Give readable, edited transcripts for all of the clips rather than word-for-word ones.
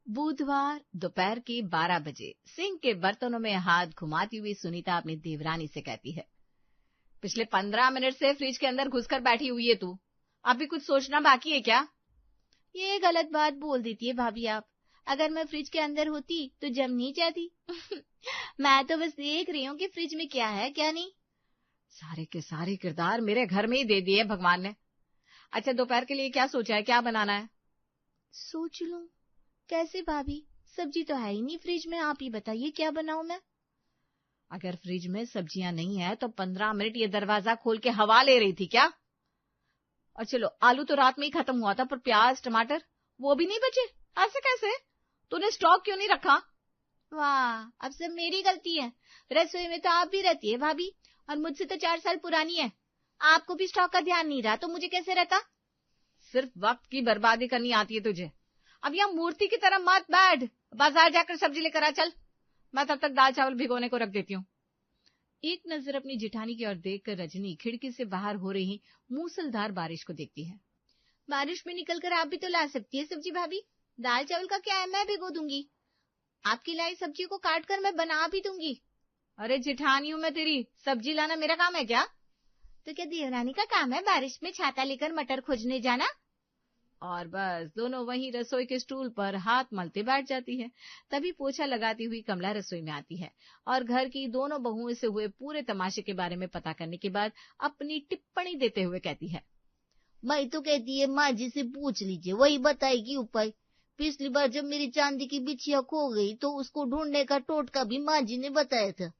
बुधवार दोपहर के 12 बजे सिंक के बर्तनों में हाथ घुमाती हुई सुनीता अपनी देवरानी से कहती है, पिछले 15 मिनट से फ्रिज के अंदर घुसकर बैठी हुई है तू, अभी कुछ सोचना बाकी है क्या? ये गलत बात बोल देती है भाभी आप। अगर मैं फ्रिज के अंदर होती तो जम नहीं जाती। मैं तो बस देख रही हूँ कि फ्रिज में क्या है क्या नहीं। सारे के सारे किरदार मेरे घर में ही दे दिए भगवान ने। अच्छा, दोपहर के लिए क्या सोचा है, क्या बनाना है? सोच लूं कैसे भाभी, सब्जी तो है ही नहीं फ्रिज में, आप ही बताइए क्या बनाऊं मैं। अगर फ्रिज में सब्जियां नहीं है तो 15 मिनट ये दरवाजा खोल के हवा ले रही थी क्या? और चलो, आलू तो रात में ही खत्म हुआ था, पर प्याज टमाटर वो भी नहीं बचे। ऐसे कैसे? तूने स्टॉक क्यों नहीं रखा? वाह, अब सब मेरी गलती है। रसोई में तो आप भी रहती है भाभी, और मुझसे तो 4 साल पुरानी है। आपको भी स्टॉक का ध्यान नहीं रहा तो मुझे कैसे रहता? सिर्फ वक्त की बर्बादी करनी आती है तुझे। अब यहाँ मूर्ति की तरह मत बैठ, बाजार जाकर सब्जी लेकर आ चल। मैं तब तक दाल चावल भिगोने को रख देती हूँ। एक नजर अपनी जिठानी की ओर देखकर रजनी खिड़की से बाहर हो रही मूसलधार बारिश को देखती है। बारिश में निकलकर आप भी तो ला सकती है सब्जी भाभी। दाल चावल का क्या है, मैं भिगो दूंगी। आपकी लाई सब्जियों को काट कर मैं बना भी दूंगी। अरे जिठानी हूँ मैं तेरी, सब्जी लाना मेरा काम है क्या? तो क्या देवरानी का काम है बारिश में छाता लेकर मटर खोजने जाना? और बस दोनों वहीं रसोई के स्टूल पर हाथ मलते बैठ जाती है। तभी पोछा लगाती हुई कमला रसोई में आती है और घर की दोनों बहुओं से हुए पूरे तमाशे के बारे में पता करने के बाद अपनी टिप्पणी देते हुए कहती है, मैं तो कहती है माँ जी से पूछ लीजिए, वही बताएगी उपाय। पिछली बार जब मेरी चांदी की बिछिया खो गई तो उसको ढूंढने का टोटका भी माँ जी ने बताया था।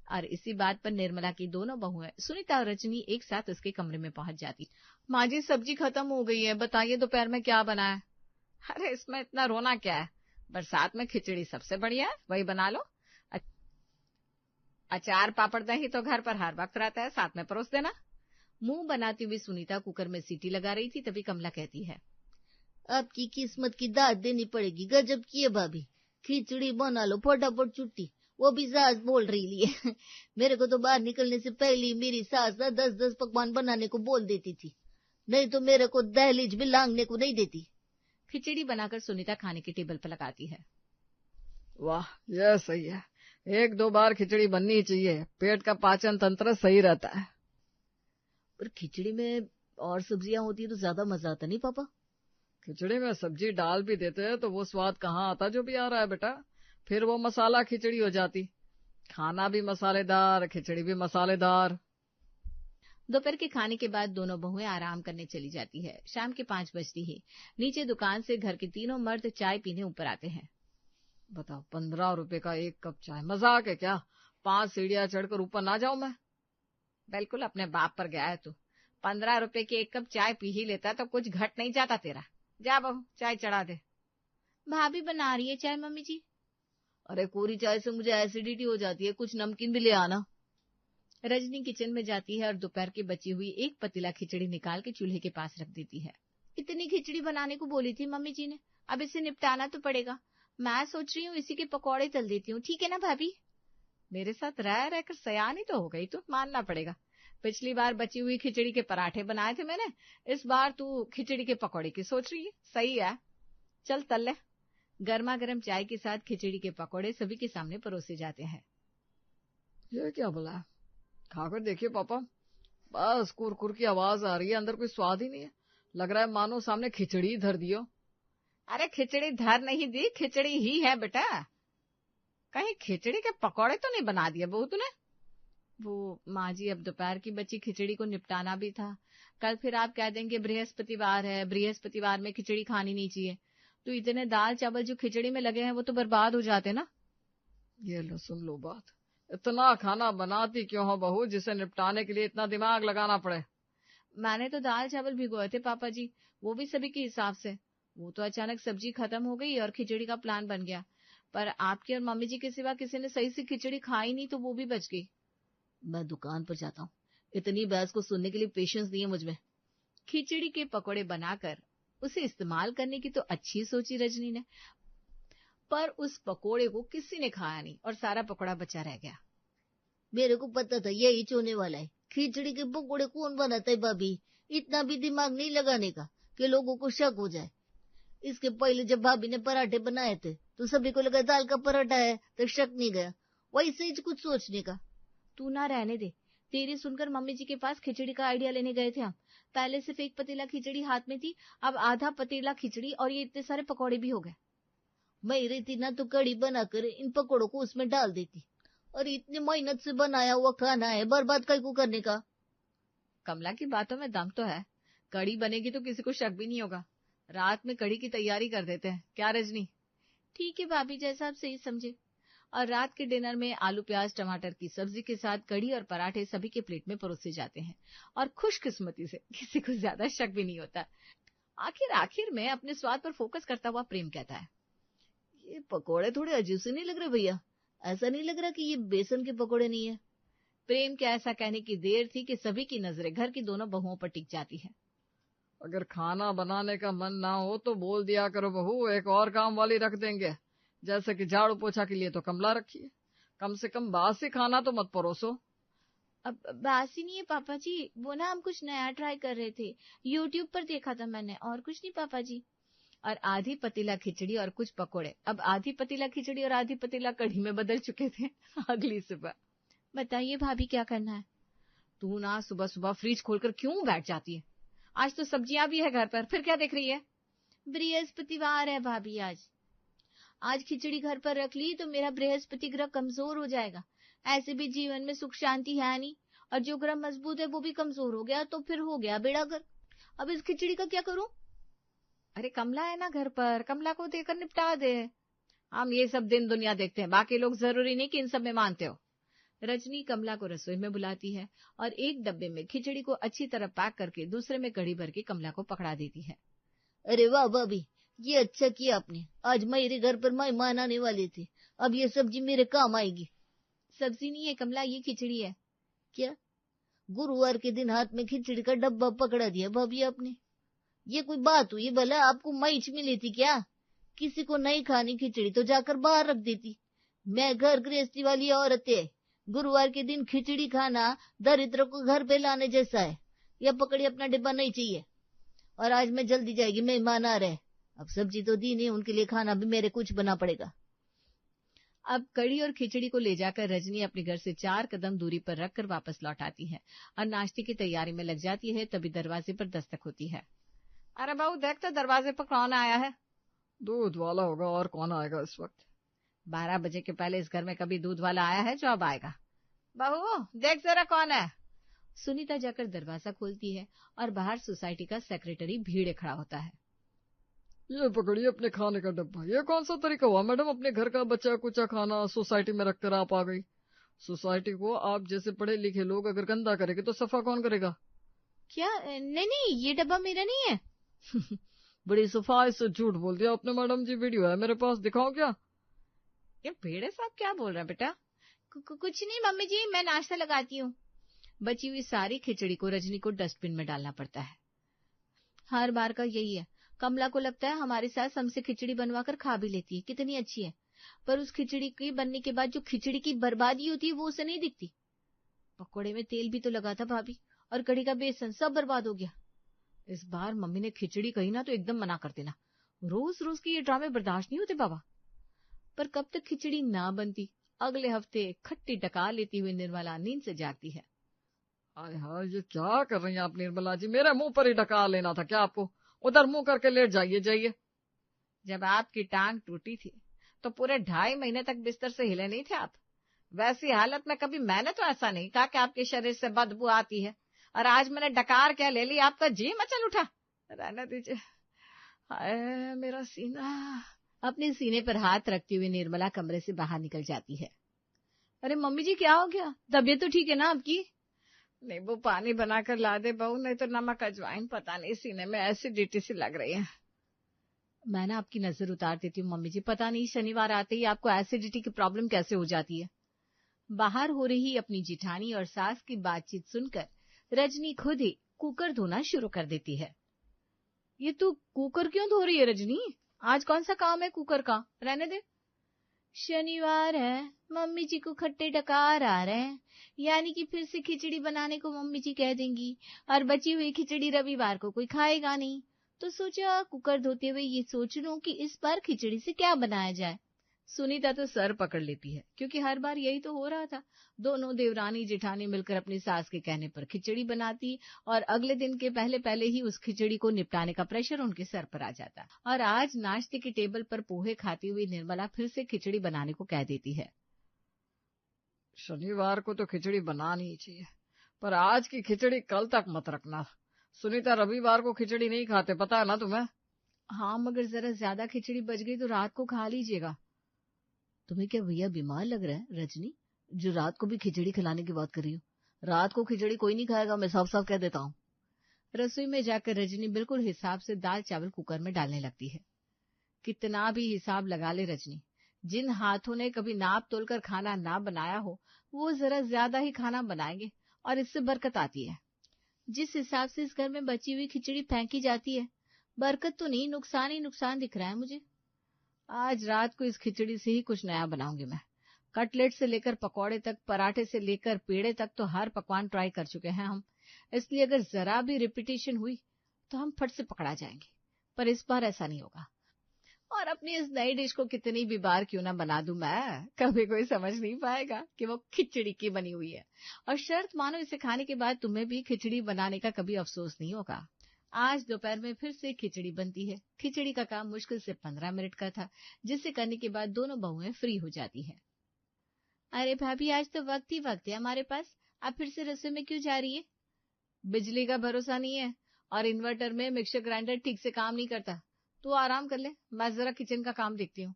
और इसी बात पर निर्मला की दोनों बहुएं सुनीता और रजनी एक साथ उसके कमरे में पहुंच जाती। माँ जी, सब्जी खत्म हो गई है, बताइए दोपहर में क्या बनाए? अरे इसमें इतना रोना क्या है, बरसात में खिचड़ी सबसे बढ़िया है, वही बना लो। अचार पापड़ दही तो घर पर हर वक्त रहता है, साथ में परोस देना। मुंह बनाती हुई सुनीता कुकर में सीटी लगा रही थी, तभी कमला कहती है, आपकी किस्मत की दाद देनी पड़ेगी, गजब की है भाभी। खिचड़ी बना लो फटाफट छुट्टी, वो भी सास बोल रही है। मेरे को तो बाहर निकलने से पहले मेरी सास 10-10 पकवान बनाने को बोल देती थी, नहीं तो मेरे को दहलीज में लांगने को नहीं देती। खिचड़ी बनाकर सुनीता खाने की टेबल पर लगाती है। वाह, यह सही है, 1-2 बार खिचड़ी बननी चाहिए, पेट का पाचन तंत्र सही रहता है। पर खिचड़ी में और सब्जियां होती है तो ज्यादा मजा आता नहीं पापा? खिचड़ी में सब्जी डाल भी देते हैं तो वो स्वाद कहाँ आता जो भी आ रहा है बेटा, फिर वो मसाला खिचड़ी हो जाती। खाना भी मसालेदार, खिचड़ी भी मसालेदार। दोपहर के खाने के बाद दोनों बहुएं आराम करने चली जाती है। शाम के 5 बजती ही नीचे दुकान से घर के तीनों मर्द चाय पीने ऊपर आते हैं। बताओ, 15 रुपए का 1 कप चाय, मजाक है क्या? 5 सीढ़ियां चढ़कर ऊपर ना जाऊं मैं? बिल्कुल अपने बाप पर गया है तू। 15 रुपए की 1 कप चाय पी ही लेता तो कुछ घट नहीं जाता तेरा। जा बहू, चाय चढ़ा दे। भाभी बना रही है चाय मम्मी जी। अरे कोरी चाय से मुझे एसिडिटी हो जाती है, कुछ नमकीन भी ले आना। रजनी किचन में जाती है और दोपहर की बची हुई एक पतीला खिचड़ी निकाल के चूल्हे के पास रख देती है। इतनी खिचड़ी बनाने को बोली थी मम्मी जी ने, अब इसे निपटाना तो पड़ेगा। मैं सोच रही हूँ इसी के पकौड़े तल देती हूँ, ठीक है ना भाभी? मेरे साथ रह रहकर सयानी तो हो गई तू, मानना पड़ेगा। पिछली बार बची हुई खिचड़ी के पराठे बनाए थे मैंने, इस बार तू खिचड़ी के पकौड़े की सोच रही है। सही है, चल तल ले। गर्मा गर्म चाय के साथ खिचड़ी के पकौड़े सभी के सामने परोसे जाते हैं। ये क्या बोला? खाकर देखिए पापा, बस कुरकुर की आवाज आ रही है, अंदर कोई स्वाद ही नहीं है। लग रहा है मानो सामने खिचड़ी धर दियो। अरे खिचड़ी धर नहीं दी, खिचड़ी ही है बेटा। कहीं खिचड़ी के पकौड़े तो नहीं बना दिए बहू तूने? वो माँ जी, अब दोपहर की बची खिचड़ी को निपटाना भी था। कल फिर आप कह देंगे बृहस्पतिवार है, बृहस्पतिवार में खिचड़ी खानी नहीं चाहिए। तो इतने दाल चावल जो खिचड़ी में लगे हैं वो तो बर्बाद हो जाते ना। ये लो, सुन लो बात, इतना खाना बनाती क्यों हो बहू, जिसे निपटाने के लिए इतना दिमाग लगाना पड़े? मैंने तो दाल चावल भिगोए थे पापा जी, वो भी सभी के हिसाब से। वो तो अचानक सब्जी खत्म हो गई और खिचड़ी का प्लान बन गया, पर आपकी और मम्मी जी के सिवा किसी ने सही से खिचड़ी खाई नहीं तो वो भी बच गई। मैं दुकान पर जाता हूँ, इतनी बहस को सुनने के लिए पेशेंस नहीं है मुझ में। खिचड़ी के पकौड़े बनाकर उसे इस्तेमाल करने की तो अच्छी सोची रजनी ने, पर उस पकोड़े को किसी ने खाया नहीं और सारा पकोड़ा बचा रह गया। मेरे को पता था यही होने वाला है। खिचड़ी के पकोड़े कौन बनाता है भाभी? इतना भी दिमाग नहीं लगाने का कि लोगों को शक हो जाए। इसके पहले जब भाभी ने पराठे बनाए थे तो सभी को लगा दाल का पराठा है, तो शक नहीं गया। वैसे ही कुछ सोचने का। तू ना रहने दे, तेरी सुनकर मम्मी जी के पास खिचड़ी का आइडिया लेने गए थे हम। पहले सिर्फ एक पतीला खिचड़ी हाथ में थी, अब आधा पतीला खिचड़ी और ये इतने सारे पकौड़े भी हो गए। मैं रहती ना तो कड़ी बनाकर इन पकौड़ों को उसमें डाल देती, और इतनी मेहनत से बनाया हुआ खाना है, बर्बाद कहीं को करने का। कमला की बातों में दम तो है, कड़ी बनेगी तो किसी को शक भी नहीं होगा। रात में कड़ी की तैयारी कर देते हैं, क्या रजनी? ठीक है भाभी, जैसा आप सही समझे। और रात के डिनर में आलू प्याज टमाटर की सब्जी के साथ कड़ी और पराठे सभी के प्लेट में परोसे जाते हैं, और खुशकिस्मती से किसी को ज्यादा शक भी नहीं होता। आखिर में अपने स्वाद पर फोकस करता हुआ प्रेम कहता है, ये पकोड़े थोड़े अजीब से नहीं लग रहे भैया? ऐसा नहीं लग रहा कि ये बेसन के पकोड़े नहीं है? प्रेम के ऐसा कहने की देर थी कि सभी की नजरें घर की दोनों बहुओं पर टिक जाती है। अगर खाना बनाने का मन ना हो तो बोल दिया करो बहू, एक और काम वाली रख देंगे। जैसे कि झाड़ू पोछा के लिए तो कमला रखिए, कम से कम बासी खाना तो मत परोसो। अब बासी नहीं है पापा जी, वो ना हम कुछ नया ट्राई कर रहे थे, यूट्यूब पर देखा था मैंने, और कुछ नहीं पापा जी। और आधी पतीला खिचड़ी और कुछ पकोड़े अब आधी पतीला खिचड़ी और आधी पतीला कढ़ी में बदल चुके थे। अगली सुबह, बताइए भाभी क्या करना है? तू ना सुबह सुबह फ्रिज खोलकर क्यों बैठ जाती है? आज तो सब्जियां भी है घर पर, फिर क्या देख रही है? बृहस्पतिवार है भाभी, आज खिचड़ी घर पर रख ली तो मेरा बृहस्पति ग्रह कमजोर हो जाएगा। ऐसे भी जीवन में सुख शांति है नहीं, और जो ग्रह मजबूत है वो भी कमजोर हो गया तो फिर हो गया बेड़ा गर्क। अब इस खिचड़ी का क्या करूं? अरे कमला है ना घर पर, कमला को देकर निपटा दे। हम ये सब दिन दुनिया देखते हैं, बाकी लोग जरूरी नहीं कि इन सब में मानते हो। रजनी कमला को रसोई में बुलाती है और एक डब्बे में खिचड़ी को अच्छी तरह पैक करके दूसरे में कढ़ी भर के कमला को पकड़ा देती है। अरे वाह भाभी, ये अच्छा किया आपने। आज मेरे घर पर मेहमान आने वाले थे, अब ये सब्जी मेरे काम आएगी। सब्जी नहीं है कमला, ये खिचड़ी है। क्या गुरुवार के दिन हाथ में खिचड़ी का डब्बा पकड़ा दिया भाभी आपने? ये कोई बात हुई भला? आपको मैच मिली थी क्या? किसी को नहीं खानी खिचड़ी तो जाकर बाहर रख देती। मैं घर गृहस्थी वाली औरत है, गुरुवार के दिन खिचड़ी खाना दरिद्र को घर पे लाने जैसा है। या पकड़ी, अपना डिब्बा नहीं चाहिए। और आज मैं जल्दी जाएगी, मेहमान आ रहे। अब सब्जी तो दी नहीं, उनके लिए खाना भी मेरे कुछ बना पड़ेगा। अब कड़ी और खिचड़ी को ले जाकर रजनी अपने घर से 4 कदम दूरी पर रखकर वापस लौट आती है और नाश्ते की तैयारी में लग जाती है। तभी दरवाजे पर दस्तक होती है। अरे बहू देख तो दरवाजे पर कौन आया है? दूध वाला होगा, और कौन आएगा इस वक्त? 12 बजे के पहले इस घर में कभी दूध वाला आया है जो अब आएगा? बहू देख जरा कौन है। सुनीता जाकर दरवाजा खोलती है और बाहर सोसाइटी का सेक्रेटरी भीड़े खड़ा होता है। ये पकड़िए अपने खाने का डब्बा। ये कौन सा तरीका हुआ मैडम, अपने घर का बचा कुचा खाना सोसाइटी में रखकर आप आ गई? सोसाइटी को आप जैसे पढ़े लिखे लोग अगर गंदा करेंगे तो सफा कौन करेगा? क्या? नहीं, ये डब्बा मेरा नहीं है। बड़ी सफाई से झूठ बोल दिया आपने मैडम जी, वीडियो है मेरे पास, दिखाओ क्या? ये भेड़े साहब क्या बोल रहे हैं बेटा? कुछ नहीं मम्मी जी, मैं नाश्ता लगाती हूँ। बची हुई सारी खिचड़ी को रजनी को डस्टबिन में डालना पड़ता है। हर बार का यही है। कमला को लगता है हमारी सास हमसे खिचड़ी बनवा कर खा भी लेती है, कितनी अच्छी है, पर उस खिचड़ी की बनने के बाद जो खिचड़ी की बर्बादी होती है वो उसे नहीं दिखती। पकोड़े में तेल भी तो लगा था भाभी, और कढ़ी का बेसन सब बर्बाद हो गया। इस बार मम्मी ने खिचड़ी कही ना तो एकदम मना कर देना। रोज रोज के ये ड्रामे बर्दाश्त नहीं होते बाबा। पर कब तक खिचड़ी ना बनती, अगले हफ्ते खट्टी टका लेती हुई निर्मला नींद से जागती है। हाय हाय, ये क्या कर रही हैं आप निर्मला जी? मेरे मुंह पर ही डका लेना था क्या आपको? उधर मुंह करके लेट जाइए। जब आपकी टांग टूटी थी तो पूरे 2.5 महीने तक बिस्तर से हिले नहीं थे आप। वैसी हालत में कभी मैंने तो ऐसा नहीं कहा कि आपके शरीर से बदबू आती है, और आज मैंने डकार क्या ले ली, आपका जी मचल उठा। रहने दीजिए। हाय मेरा सीना। अपने सीने पर हाथ रखती हुई निर्मला कमरे से बाहर निकल जाती है। अरे मम्मी जी क्या हो गया? तबीयत तो ठीक है ना आपकी? नींबू पानी बनाकर ला दे बहू, नहीं तो नमक अजवाइन, पता नहीं सीने में एसिडिटी सी लग रही है। मैं ना आपकी नजर उतार देती हूँ मम्मी जी, पता नहीं शनिवार आते ही आपको एसिडिटी की प्रॉब्लम कैसे हो जाती है। बाहर हो रही अपनी जिठानी और सास की बातचीत सुनकर रजनी खुद ही कुकर धोना शुरू कर देती है। ये तू कुकर क्यों धो रही है रजनी? आज कौन सा काम है कुकर का? रहने दे। शनिवार है, मम्मी जी को खट्टे डकार आ रहे हैं, यानी कि फिर से खिचड़ी बनाने को मम्मी जी कह देंगी, और बची हुई खिचड़ी रविवार को कोई खाएगा नहीं, तो सोचा कुकर धोते हुए ये सोच लूं कि इस बार खिचड़ी से क्या बनाया जाए। सुनीता तो सर पकड़ लेती है, क्योंकि हर बार यही तो हो रहा था। दोनों देवरानी जेठानी मिलकर अपनी सास के कहने पर खिचड़ी बनाती और अगले दिन के पहले पहले ही उस खिचड़ी को निपटाने का प्रेशर उनके सर पर आ जाता। और आज नाश्ते की टेबल पर पोहे खाती हुई निर्मला फिर से खिचड़ी बनाने को कह देती है। शनिवार को तो खिचड़ी बनानी ही चाहिए, पर आज की खिचड़ी कल तक मत रखना। सुनीता रविवार को खिचड़ी नहीं खाते, पता है ना तुम्हें? हाँ, मगर जरा ज्यादा खिचड़ी बच गई तो रात को खा लीजिएगा। तुम्हें क्या भैया बीमार लग रहा है रजनी, जो रात को भी खिचड़ी खिलाने की बात कर रही हो? रात को खिचड़ी कोई नहीं खाएगा, मैं साफ साफ कह देता हूँ। रसोई में जाकर रजनी बिल्कुल हिसाब से दाल चावल कुकर में डालने लगती है। कितना भी हिसाब लगा ले रजनी, जिन हाथों ने कभी नाप तोलकर खाना ना बनाया हो वो जरा ज्यादा ही खाना बनाएंगे और इससे बरकत आती है। जिस हिसाब से इस घर में बची हुई खिचड़ी फेंकी जाती है, बरकत तो नहीं, नुकसान ही नुकसान दिख रहा है मुझे। आज रात को इस खिचड़ी से ही कुछ नया बनाऊंगी मैं। कटलेट से लेकर पकौड़े तक, पराठे से लेकर पेड़े तक तो हर पकवान ट्राई कर चुके हैं हम, इसलिए अगर जरा भी रिपीटेशन हुई तो हम फट से पकड़ा जाएंगे। पर इस बार ऐसा नहीं होगा। और अपनी इस नई डिश को कितनी भी बार क्यों ना बना दूं मैं, कभी कोई समझ नहीं पाएगा कि वो खिचड़ी की बनी हुई है। और शर्त मानो इसे खाने के बाद तुम्हें भी खिचड़ी बनाने का कभी अफसोस नहीं होगा। आज दोपहर में फिर से खिचड़ी बनती है। खिचड़ी का काम मुश्किल से 15 मिनट का था, जिसे करने के बाद दोनों बहुएं फ्री हो जाती है। अरे भाभी, आज तो वक्त ही वक्त है हमारे पास, आप फिर से रसोई में क्यों जा रही है? बिजली का भरोसा नहीं है और इन्वर्टर में मिक्सर ग्राइंडर ठीक से काम नहीं करता। तू आराम कर ले, मैं जरा किचन का काम देखती हूँ।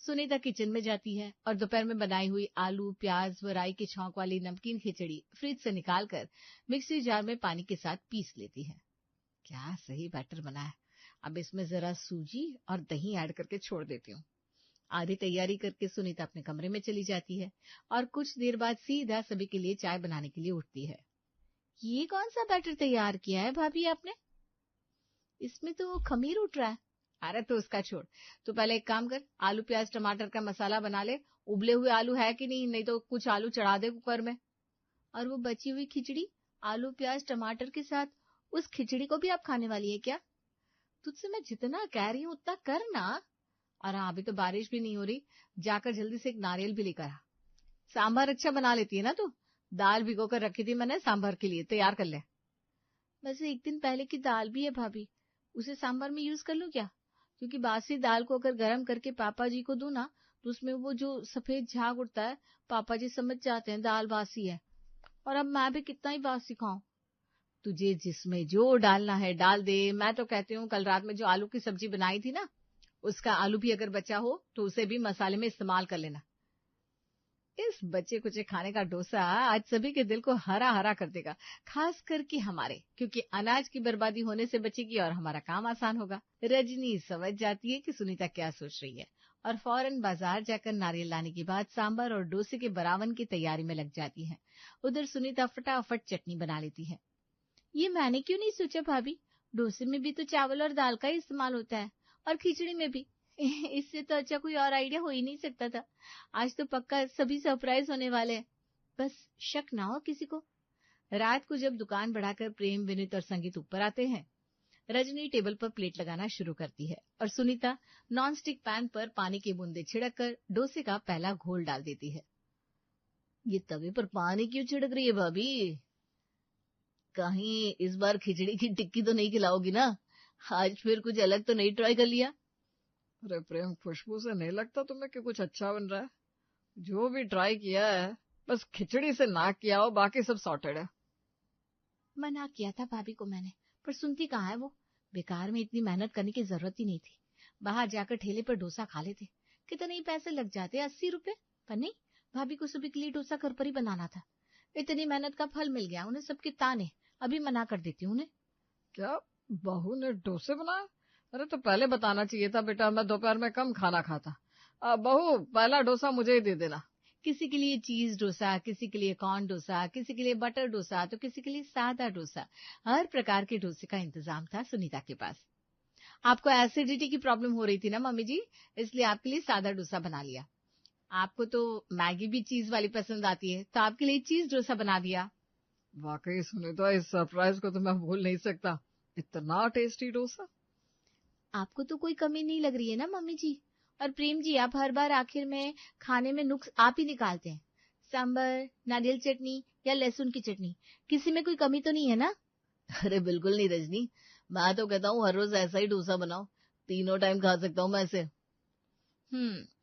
सुनीता किचन में जाती है और दोपहर में बनाई हुई आलू प्याज व राई के छौंक वाली नमकीन खिचड़ी फ्रिज से निकालकर मिक्सी जार में पानी के साथ पीस लेती है। क्या सही बैटर बना है। अब इसमें जरा सूजी और दही ऐड करके छोड़ देती हूँ। आधी तैयारी करके सुनीता अपने कमरे में चली जाती है और कुछ देर बाद सीधा सभी के लिए चाय बनाने के लिए उठती है। ये कौन सा बैटर तैयार किया है भाभी आपने? इसमें तो खमीर उठ रहा है। अरे तो उसका छोड़, तो पहले एक काम कर, आलू प्याज टमाटर का मसाला बना ले। उबले हुए आलू है कि नहीं तो कुछ आलू चढ़ा दे कुकर में। और वो बची हुई खिचड़ी आलू प्याज टमाटर के साथ, उस खिचड़ी को भी आप खाने वाली है क्या? तुझसे मैं जितना कह रही हूँ उतना कर ना। और हाँ, अभी तो बारिश भी नहीं हो रही, जाकर जल्दी से एक नारियल भी लेकर आ। सांभर अच्छा बना लेती है ना तू? दाल भिगो कर रखी थी मैंने सांभर के लिए, तैयार कर ले। वैसे एक दिन पहले की दाल भी है भाभी, उसे सांभर में यूज कर लूं क्या? क्योंकि बासी दाल को अगर गर्म करके पापा जी को दूं ना, तो उसमें वो जो सफेद झाग उठता है, पापा जी समझ जाते हैं दाल बासी है। और अब मैं भी कितना ही बासी खाऊं। तुझे जिसमें जो डालना है डाल दे। मैं तो कहती हूँ कल रात में जो आलू की सब्जी बनाई थी ना, उसका आलू भी अगर बचा हो तो उसे भी मसाले में इस्तेमाल कर लेना। इस बच्चे कुचे खाने का डोसा आज सभी के दिल को हरा हरा कर देगा, खास करके हमारे, क्योंकि अनाज की बर्बादी होने से बचेगी और हमारा काम आसान होगा। रजनी समझ जाती है कि सुनीता क्या सोच रही है और फौरन बाजार जाकर नारियल लाने के बाद सांबर और डोसे के बरावन की तैयारी में लग जाती है। उधर सुनीता फटाफट चटनी बना लेती है। ये मैंने क्यों नहीं सोचा भाभी, डोसे में भी तो चावल और दाल का ही इस्तेमाल होता है और खिचड़ी में भी। इससे तो अच्छा कोई और आइडिया हो ही नहीं सकता था। आज तो पक्का सभी सरप्राइज होने वाले हैं, बस शक ना हो किसी को। रात को जब दुकान बढ़ाकर प्रेम विनीत और संगीत ऊपर आते हैं, रजनी टेबल पर प्लेट लगाना शुरू करती है और सुनीता नॉन स्टिक पैन पर पानी की बूंदे छिड़क कर डोसे का पहला घोल डाल देती है। ये तवे पर पानी क्यों छिड़क रही है भाभी? कहीं इस बार खिचड़ी की टिक्की तो नहीं खिलाओगी ना? आज फिर कुछ अलग तो नहीं ट्राई कर लिया? अरे प्रेम, खुशबू से नहीं लगता तुम्हें कि कुछ अच्छा बन रहा है? जो भी ट्राई किया है बस खिचड़ी से ना किया हो, बाकी सब सॉर्टेड है। मना किया था भाभी को मैंने, पर सुनती कहाँ है वो। बेकार में इतनी मेहनत करने की जरूरत ही नहीं थी। बाहर जाकर ठेले पर डोसा खा लेते, कितने ही पैसे लग जाते, 80 रुपए। पर नहीं, भाभी को सभी के लिए डोसा घर पर ही बनाना था। इतनी मेहनत का फल मिल गया उन्हें, सबके ताने। अभी मना कर देती हूँ उन्हें। क्या बहू ने डोसे बनाए? अरे तो पहले बताना चाहिए था बेटा, मैं दोपहर में कम खाना खाता। बहू, पहला डोसा मुझे ही दे देना। किसी के लिए चीज डोसा, किसी के लिए कॉर्न डोसा, किसी के लिए बटर डोसा, तो किसी के लिए सादा डोसा। हर प्रकार के डोसे का इंतजाम था सुनीता के पास। आपको एसिडिटी की प्रॉब्लम हो रही थी ना मम्मी जी, इसलिए आपके लिए सादा डोसा बना लिया। आपको तो मैगी भी चीज वाली पसंद आती है, तो आपके लिए चीज डोसा बना दिया। वाकई सुनीता, इस सरप्राइज को तो मैं भूल नहीं सकता। इतना टेस्टी डोसा। आपको तो कोई कमी नहीं लग रही है ना मम्मी जी? और प्रेम जी, आप हर बार आखिर में खाने में नुक्स आप ही निकालते हैं। सांबर, नारियल चटनी या लहसुन की चटनी, किसी में कोई कमी तो नहीं है ना? अरे बिल्कुल नहीं रजनी, मैं तो कहता हूँ हर रोज ऐसा ही डोसा बनाओ, तीनों टाइम खा सकता हूँ मैं इसे।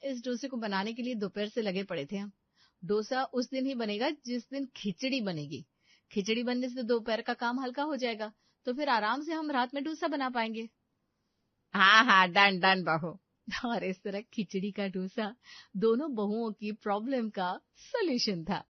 इस डोसे को बनाने के लिए दोपहर से लगे पड़े थे हम। डोसा उस दिन ही बनेगा जिस दिन खिचड़ी बनेगी। खिचड़ी बनने से दोपहर का काम हल्का हो जाएगा, तो फिर आराम से हम रात में डोसा बना पाएंगे। हाँ हाँ, डन डन बहू। और इस तरह खिचड़ी का डोसा दोनों बहुओं की प्रॉब्लम का सॉल्यूशन था।